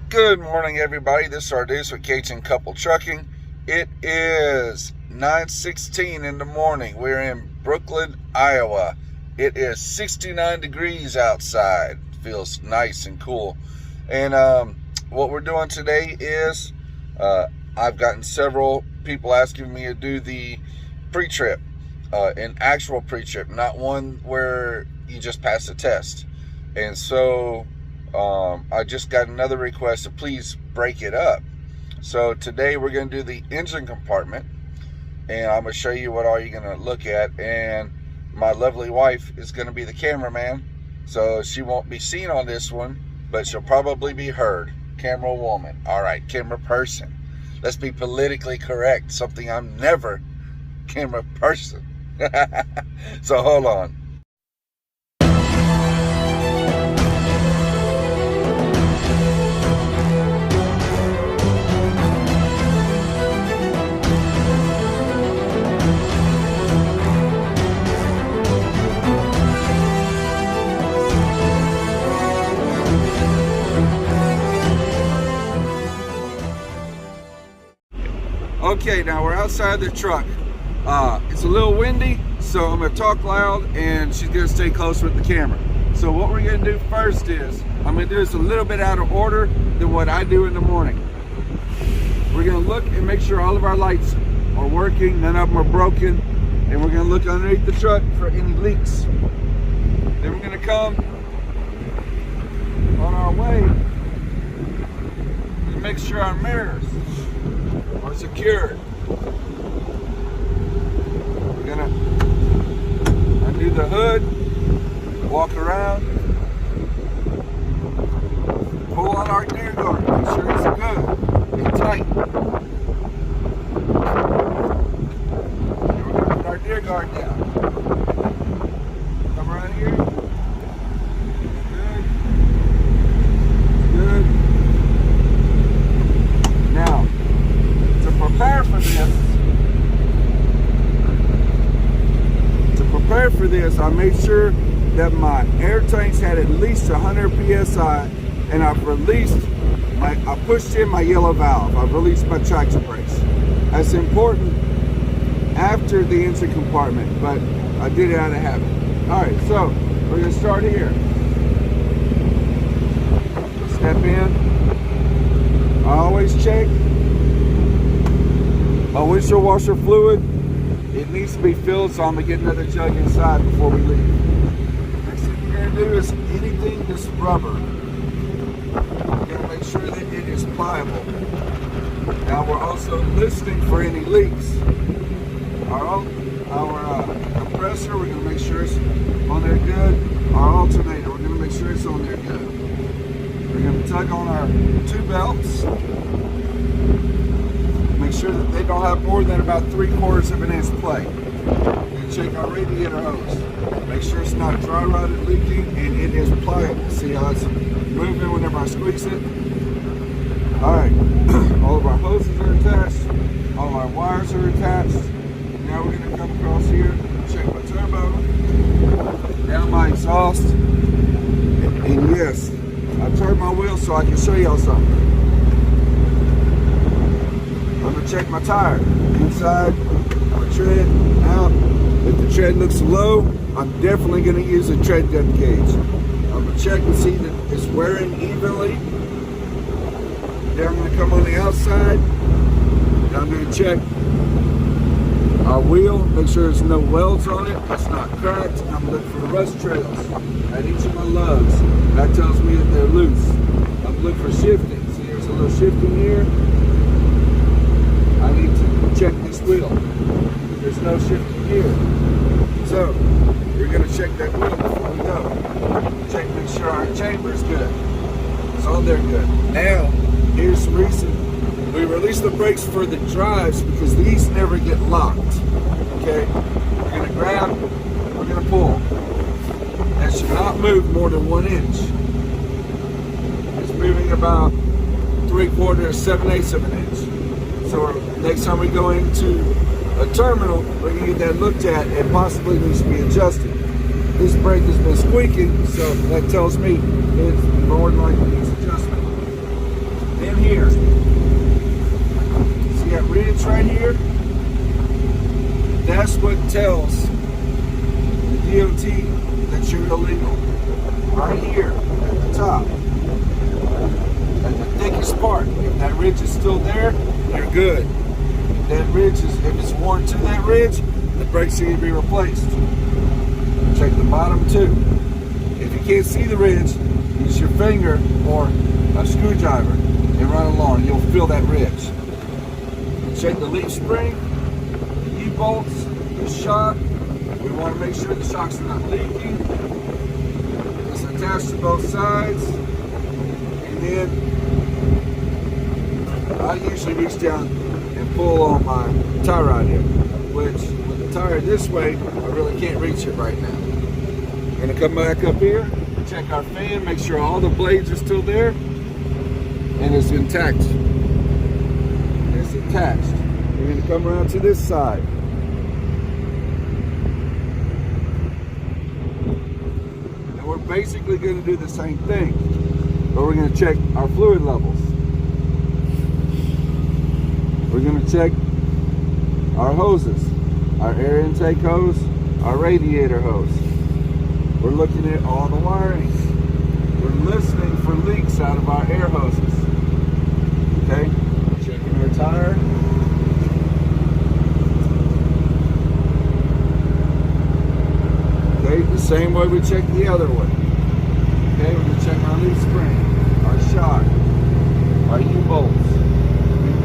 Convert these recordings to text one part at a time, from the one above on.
Good morning, everybody. This is our Deuce with Cajun Couple Trucking. It is 9:16 in the morning. We're in Brooklyn, Iowa. It is 69 degrees outside. Feels nice and cool. And what we're doing today is I've gotten several people asking me to do the pre-trip, an actual pre-trip, not one where you just pass a test. And so I just got another request to please break it up. So today we're going to do the engine compartment, and I'm going to show you what all you're going to look at. And my lovely wife is going to be the cameraman, so she won't be seen on this one, but she'll probably be heard. Camera woman. All right, camera person. Let's be politically correct, something I'm never. Camera person. So hold on. Okay, now we're outside the truck. It's a little windy, so I'm going to talk loud and she's going to stay close with the camera. So what we're going to do first is, I'm going to do this a little bit out of order than what I do in the morning. We're going to look and make sure all of our lights are working, none of them are broken, and we're going to look underneath the truck for any leaks. Then we're going to come on our way and make sure our mirrors are secured. We're gonna undo the hood, walk around, pull on our gear guard, make sure it's good and tight. And we're gonna put our gear guard down. Come around here. Good. Now, prepare for this, I made sure that my air tanks had at least 100 psi, and I pushed in my yellow valve. I've released my traction brakes. That's important after the engine compartment, but I did it out of habit. All right, so we're gonna start here. Step in. I always check my windshield washer fluid. It needs to be filled, so I'm going to get another jug inside before we leave. Next thing we're going to do is anything that's rubber, we're going to make sure that it is pliable. Now we're also listening for any leaks. Our compressor, we're going to make sure it's on there good. Our alternator, we're going to make sure it's on there good. We're going to tug on our two belts. Make sure that they don't have more than about 3/4 of an inch play. And check our radiator hose. Make sure it's not dry rotted, leaking, and it is pliable. See how it's moving whenever I squeeze it? Alright, all of our hoses are attached, all of our wires are attached. Now we're going to come across here, check my turbo, down my exhaust, and yes, I turned my wheel so I can show y'all something. I'm going to check my tire, inside, my tread, out. If the tread looks low, I'm definitely going to use a tread depth gauge. I'm going to check and see that it's wearing evenly. Then I'm going to come on the outside, and I'm going to check our wheel, make sure there's no welds on it, it's not cracked. I'm going to look for rust trails at each of my lugs. That tells me that they're loose. I'm going to look for shifting. See, there's a little shifting here. I need to check this wheel. There's no shifting here. So, we're going to check that wheel before we go. Check, make sure our chamber's good. It's on there good. Now, here's some reason. We release the brakes for the drives because these never get locked. Okay? We're going to grab, we're going to pull. That should not move more than 1 inch. It's moving about 3/4, 7/8 of an inch. So next time we go into a terminal, we're going to get that looked at and possibly needs to be adjusted. This brake has been squeaking, so that tells me it's more than likely needs adjustment. tells the DOT that you're illegal. Right here at the top, at the thickest part. If that ridge is still there, you're good. If that ridge is, if it's worn to that ridge, the brakes need to be replaced. Check the bottom too. If you can't see the ridge, use your finger or a screwdriver and run along. You'll feel that ridge. Check the leaf spring, the U-bolts, the shock. We want to make sure the shocks are not leaking. It's attached to both sides. And then I usually reach down and pull on my tie rod here, which with the tire this way, I really can't reach it right now. We're going to come back up here, check our fan, make sure all the blades are still there, and it's intact. It's attached. We're going to come around to this side. And we're basically going to do the same thing, but we're going to check our fluid levels. We're going to check our hoses, our air intake hose, our radiator hose. We're looking at all the wiring. We're listening for leaks out of our air hoses. Okay, checking our tire. Okay, the same way we check the other way. Okay, we're going to check our leaf spring, our shock, our U-bolts.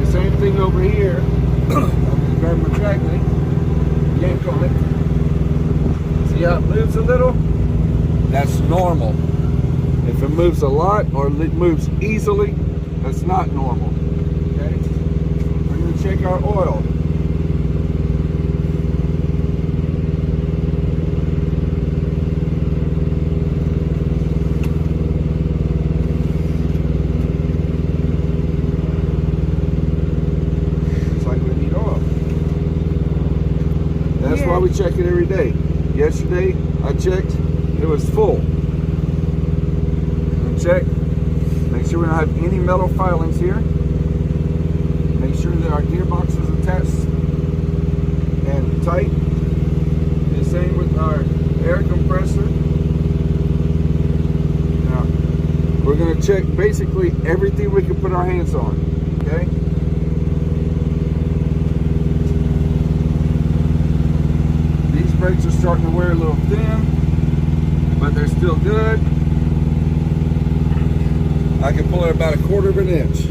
The same thing over here. I'm going to grab my drag link, yank on it. See how it moves a little? That's normal. If it moves a lot or it moves easily, that's not normal. Okay? We're going to check our oil. That's why we check it every day. Yesterday, I checked, it was full. And check, make sure we don't have any metal filings here. Make sure that our gearbox is attached and tight. The same with our air compressor. Now, we're going to check basically everything we can put our hands on. Okay? Brakes are starting to wear a little thin, but they're still good. I can pull it about 1/4 of an inch.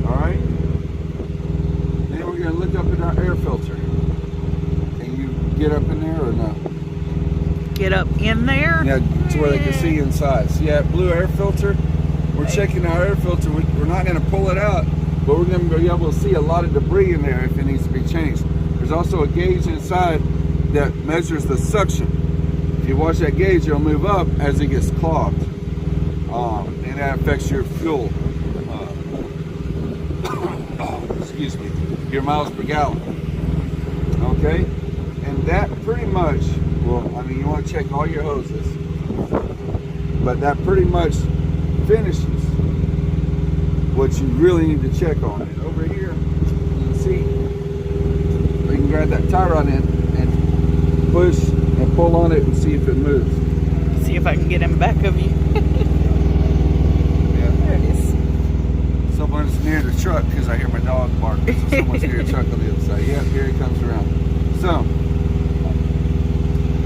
All right. Then we're going to look up at our air filter. Can you get up in there or no? Get up in there? Yeah, to where they can see inside. See that blue air filter? We're checking our air filter. We're not going to pull it out, but we're going to be able to see a lot of debris in there if it needs to be changed. There's also a gauge inside that measures the suction. If you watch that gauge, it'll move up as it gets clogged, and that affects your fuel. Excuse me, your miles per gallon. Okay, and that pretty much. Well, I mean, you want to check all your hoses, but that pretty much finishes what you really need to check on. And over here, you can see we can grab that tie rod in. Push and pull on it and see if it moves. See if I can get in back of you. Yeah. There it is. Someone's near the truck because I hear my dog bark. So someone's near the truck on the other side. Yep, here he comes around. So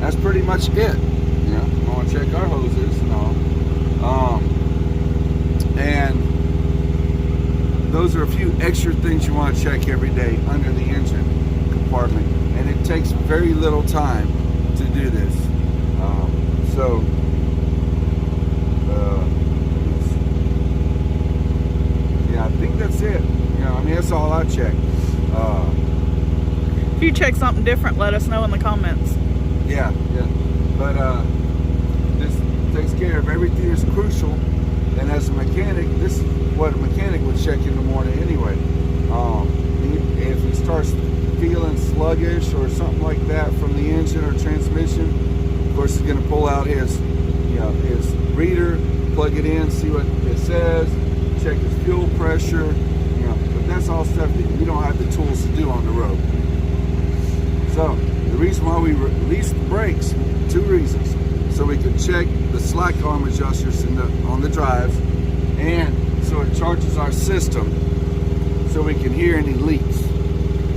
that's pretty much it. You know, we want to check our hoses and all. And those are a few extra things you want to check every day under the engine compartment. And it takes very little time to do this. Yeah, I think that's it. You know, I mean, that's all I check. If you check something different, let us know in the comments. Yeah. But this takes care of everything that's crucial. And as a mechanic, this is what a mechanic would check in the morning anyway. If he starts feeling sluggish or something like that from the engine or transmission, of course he's going to pull out his reader, plug it in, see what it says, check his fuel pressure, but that's all stuff that you don't have the tools to do on the road. So the reason why we release the brakes, 2 reasons. So we can check the slack arm adjusters on the drive, and so it charges our system so we can hear any leaks.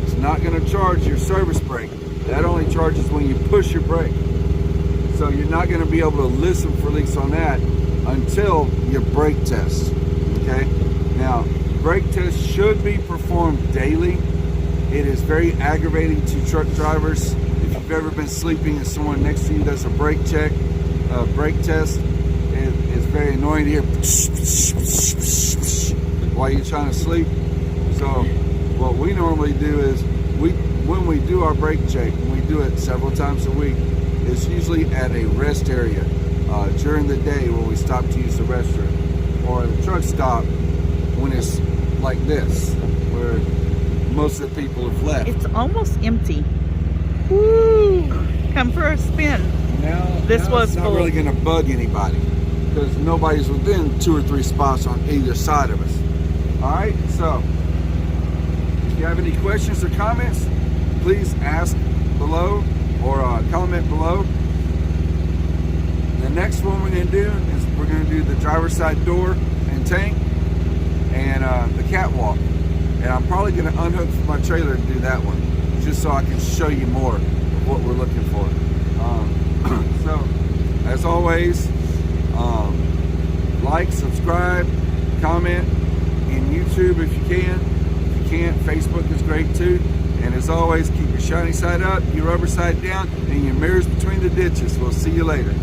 It's not going to charge your service brake. That only charges when you push your brake. So you're not going to be able to listen for leaks on that until your brake test. Okay? Now, brake tests should be performed daily. It is very aggravating to truck drivers. If you've ever been sleeping and someone next to you does a brake check, brake test, it's very annoying to hear while you're trying to sleep. So what we normally do is, when we do our brake check, and we do it several times a week, it's usually at a rest area during the day when we stop to use the restroom, or the truck stop when it's like this, where most of the people have left. It's almost empty. Woo! Come for a spin. Now This was it's not full. really going to bug anybody because nobody's within 2 or 3 spots on either side of us. All right, so if you have any questions or comments, please ask below or comment below. The next one we're going to do is we're going to do the driver's side door and tank and the catwalk. And I'm probably going to unhook from my trailer and do that one, just so I can show you more of what we're looking for. So, as always, like, subscribe, comment in YouTube if you can. If you can't, Facebook is great too. And as always, keep your shiny side up, your rubber side down, and your mirrors between the ditches. We'll see you later.